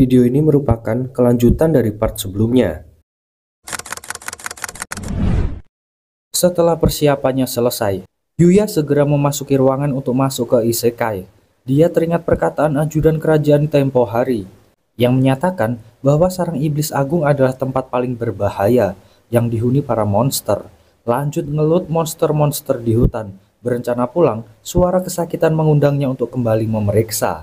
Video ini merupakan kelanjutan dari part sebelumnya. Setelah persiapannya selesai, Yuya segera memasuki ruangan untuk masuk ke isekai. Dia teringat perkataan ajudan kerajaan tempo hari yang menyatakan bahwa sarang iblis agung adalah tempat paling berbahaya yang dihuni para monster. Lanjut ngelut monster-monster di hutan. Berencana pulang, suara kesakitan mengundangnya untuk kembali memeriksa.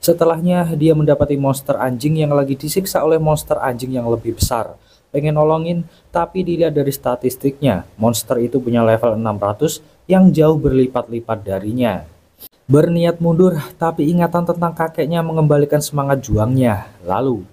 Setelahnya, dia mendapati monster anjing yang lagi disiksa oleh monster anjing yang lebih besar. Pengen nolongin, tapi dilihat dari statistiknya, monster itu punya level 600 yang jauh berlipat-lipat darinya. Berniat mundur, tapi ingatan tentang kakeknya mengembalikan semangat juangnya. Lalu,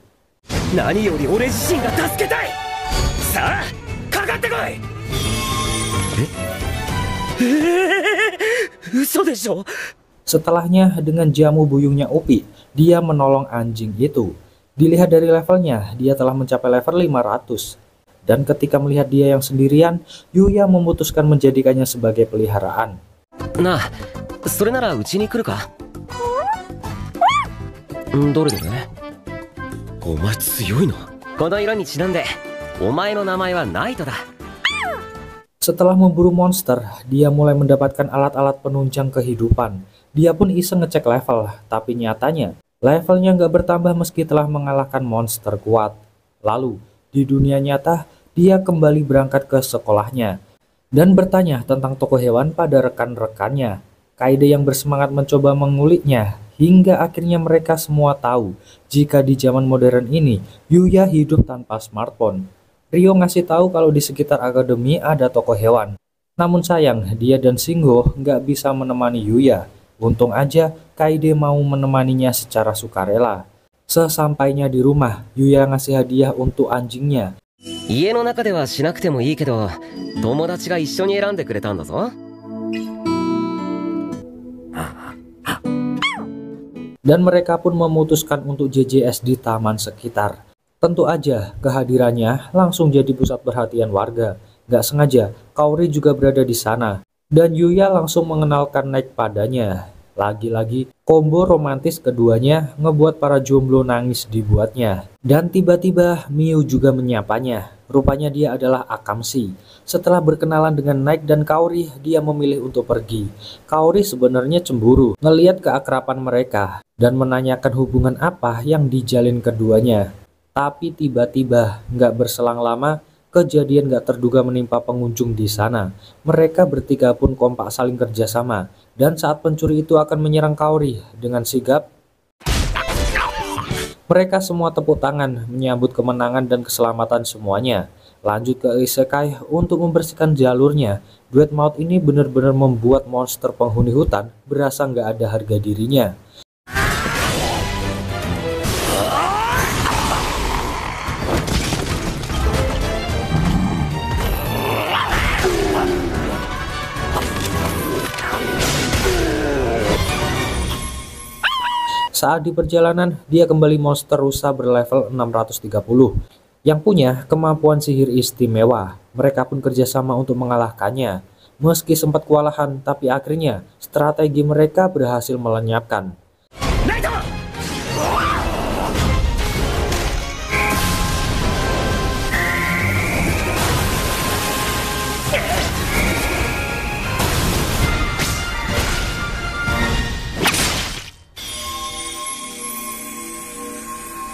setelahnya dengan jamu buyungnya Upi, dia menolong anjing itu. Dilihat dari levelnya, dia telah mencapai level 500. Dan ketika melihat dia yang sendirian, Yuya memutuskan menjadikannya sebagai peliharaan. Nah, それならうちに来るか? どれどれ? お前強いな。この色にちなんで、お前の名前はナイトだ。 Setelah memburu monster, dia mulai mendapatkan alat-alat penunjang kehidupan. Dia pun iseng ngecek level, tapi nyatanya levelnya nggak bertambah meski telah mengalahkan monster kuat. Lalu, di dunia nyata, dia kembali berangkat ke sekolahnya dan bertanya tentang toko hewan pada rekan-rekannya. Kaide yang bersemangat mencoba menguliknya, hingga akhirnya mereka semua tahu jika di zaman modern ini, Yuya hidup tanpa smartphone. Ryo ngasih tahu kalau di sekitar akademi ada toko hewan. Namun sayang, dia dan Shingo nggak bisa menemani Yuya. Untung aja Kaide mau menemaninya secara sukarela. Sesampainya di rumah, Yuya ngasih hadiah untuk anjingnya. 家の中ではしなくてもいいけど、友達が一緒に選んでくれたんだぞ。 Dan mereka pun memutuskan untuk JJS di taman sekitar. Tentu aja kehadirannya langsung jadi pusat perhatian warga. Gak sengaja, Kaori juga berada di sana. Dan Yuya langsung mengenalkan Naik padanya. Lagi-lagi, combo romantis keduanya ngebuat para jomblo nangis dibuatnya. Dan tiba-tiba Miu juga menyapanya. Rupanya dia adalah Akamshi. Setelah berkenalan dengan Naik dan Kaori, dia memilih untuk pergi. Kaori sebenarnya cemburu ngelihat keakraban mereka dan menanyakan hubungan apa yang dijalin keduanya. Tapi tiba-tiba nggak berselang lama, kejadian gak terduga menimpa pengunjung di sana. Mereka bertiga pun kompak saling kerjasama. Dan saat pencuri itu akan menyerang Kaori dengan sigap, mereka semua tepuk tangan menyambut kemenangan dan keselamatan semuanya. Lanjut ke isekai untuk membersihkan jalurnya. Duet maut ini benar-benar membuat monster penghuni hutan berasa nggak ada harga dirinya. Saat di perjalanan, dia kembali monster rusa berlevel 630 yang punya kemampuan sihir istimewa. Mereka pun kerjasama untuk mengalahkannya. Meski sempat kewalahan, tapi akhirnya strategi mereka berhasil melenyapkan.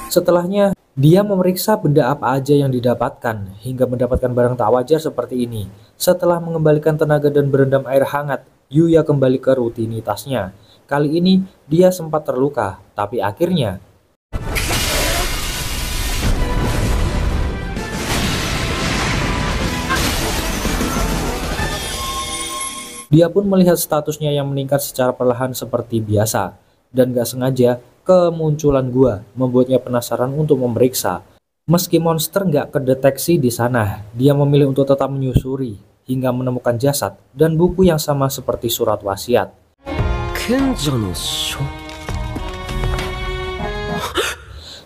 Setelahnya, dia memeriksa benda apa aja yang didapatkan, hingga mendapatkan barang tak wajar seperti ini. Setelah mengembalikan tenaga dan berendam air hangat, Yuya kembali ke rutinitasnya. Kali ini, dia sempat terluka, tapi akhirnya dia pun melihat statusnya yang meningkat secara perlahan seperti biasa. Dan gak sengaja, kemunculan gua membuatnya penasaran untuk memeriksa. Meski monster nggak kedeteksi di sana, dia memilih untuk tetap menyusuri hingga menemukan jasad dan buku yang sama seperti surat wasiat.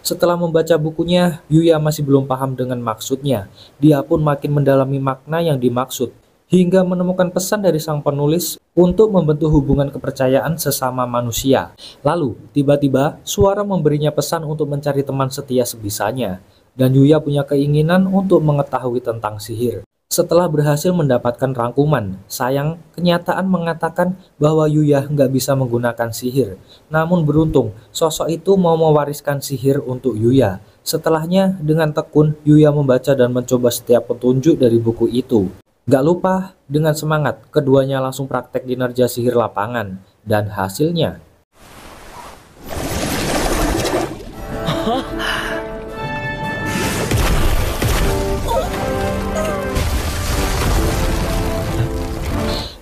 Setelah membaca bukunya, Yuya masih belum paham dengan maksudnya. Dia pun makin mendalami makna yang dimaksud hingga menemukan pesan dari sang penulis untuk membentuk hubungan kepercayaan sesama manusia. Lalu, tiba-tiba suara memberinya pesan untuk mencari teman setia sebisanya, dan Yuya punya keinginan untuk mengetahui tentang sihir. Setelah berhasil mendapatkan rangkuman, sayang kenyataan mengatakan bahwa Yuya nggak bisa menggunakan sihir. Namun beruntung, sosok itu mau mewariskan sihir untuk Yuya. Setelahnya, dengan tekun, Yuya membaca dan mencoba setiap petunjuk dari buku itu. Gak lupa, dengan semangat, keduanya langsung praktek kinerja sihir lapangan. Dan hasilnya,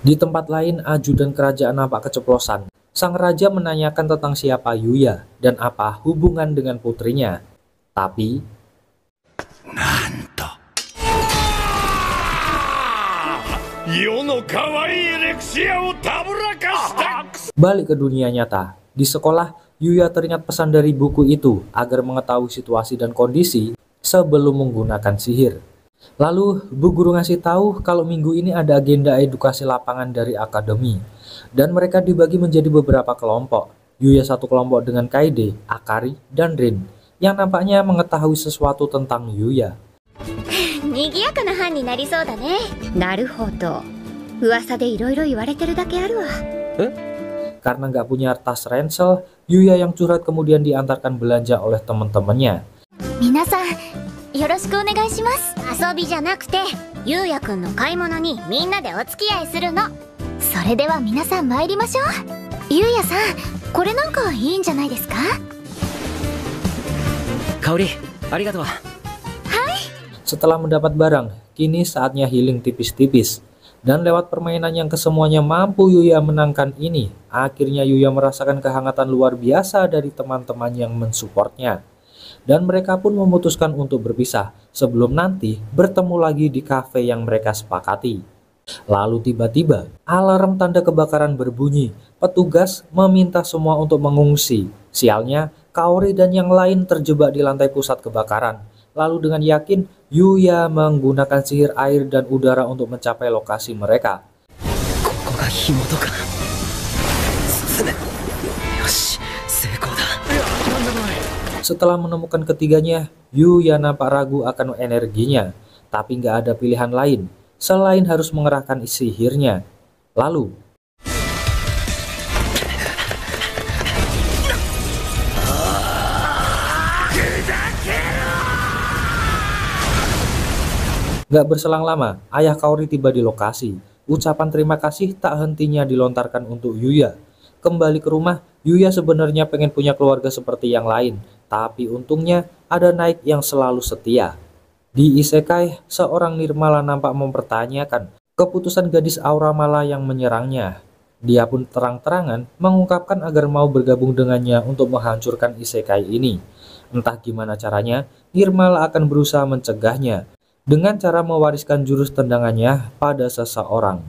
di tempat lain, ajudan kerajaan nampak keceplosan. Sang raja menanyakan tentang siapa Yuya dan apa hubungan dengan putrinya. Tapi, balik ke dunia nyata. Di sekolah, Yuya teringat pesan dari buku itu agar mengetahui situasi dan kondisi sebelum menggunakan sihir. Lalu, Bu Guru ngasih tahu kalau minggu ini ada agenda edukasi lapangan dari akademi. Dan mereka dibagi menjadi beberapa kelompok. Yuya satu kelompok dengan Kaede, Akari, dan Rin, yang nampaknya mengetahui sesuatu tentang Yuya. 賑やかな班になりそうだね。なるほど。噂でいろいろ言われてるだけあるわ。Karena nggak punya tas ransel, Yuya yang curhat kemudian diantarkan belanja oleh teman-temannya. 皆さん、よろしくお願いします。遊びじゃなくて、ゆうやくんの買い物にみんなでお付き合いするの。それでは皆さん参りましょう。ゆうやさん、これなんかいいんじゃないですか？香り、ありがとう。 Setelah mendapat barang, kini saatnya healing tipis-tipis. Dan lewat permainan yang kesemuanya mampu Yuya menangkan ini, akhirnya Yuya merasakan kehangatan luar biasa dari teman-teman yang mensupportnya. Dan mereka pun memutuskan untuk berpisah, sebelum nanti bertemu lagi di kafe yang mereka sepakati. Lalu tiba-tiba, alarm tanda kebakaran berbunyi. Petugas meminta semua untuk mengungsi. Sialnya, Kaori dan yang lain terjebak di lantai pusat kebakaran. Lalu dengan yakin, Yuya menggunakan sihir air dan udara untuk mencapai lokasi mereka. Setelah menemukan ketiganya, Yuya nampak ragu akan energinya. Tapi nggak ada pilihan lain, selain harus mengerahkan sihirnya. Lalu, gak berselang lama, ayah Kaori tiba di lokasi. Ucapan terima kasih tak hentinya dilontarkan untuk Yuya. Kembali ke rumah, Yuya sebenarnya pengen punya keluarga seperti yang lain. Tapi untungnya ada Naik yang selalu setia. Di isekai, seorang Nirmala nampak mempertanyakan keputusan gadis Aura Mala yang menyerangnya. Dia pun terang-terangan mengungkapkan agar mau bergabung dengannya untuk menghancurkan isekai ini. Entah gimana caranya, Nirmala akan berusaha mencegahnya dengan cara mewariskan jurus tendangannya pada seseorang.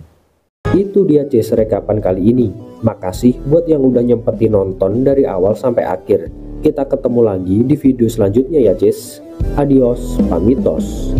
Itu dia Jess rekapan kali ini. Makasih buat yang udah nyempetin nonton dari awal sampai akhir. Kita ketemu lagi di video selanjutnya ya Jess. Adios, pamitos.